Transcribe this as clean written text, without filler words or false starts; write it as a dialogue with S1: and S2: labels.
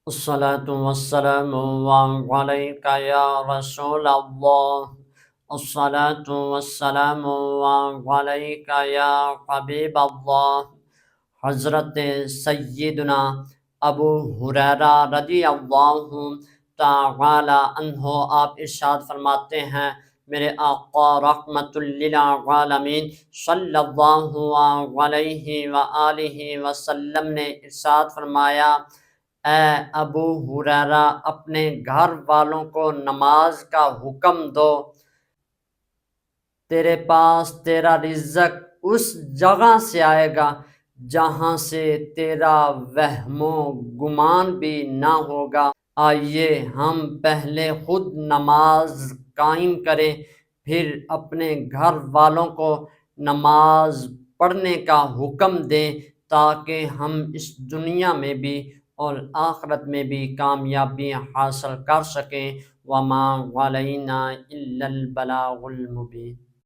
S1: الصلاة والسلام عليك يا رسول الله. الصلاة والسلام عليك يا حبیب اللہ. حضرت سیدنا ابو ہریرہ رضی اللہ تعالی عنہ آپ ارشاد فرماتے ہیں، میرے آقا رحمت للعالمین صلی اللہ علیہ وآلہ وسلم نے ارشاد فرمایا، اے ابو ہریرہ اپنے گھر والوں کو نماز کا حکم دو، تیرے پاس تیرا رزق اس جگہ سے آئے گا جہاں سے تیرا وہم و گمان بھی نہ ہوگا۔ آئیے ہم پہلے خود نماز قائم کریں، پھر اپنے گھر والوں کو نماز پڑھنے کا حکم دیں تاکہ ہم اس دنیا میں بھی اور آخرت میں بھی کامیابی حاصل کر سکیں۔ وما علینا الا البلاغ المبین۔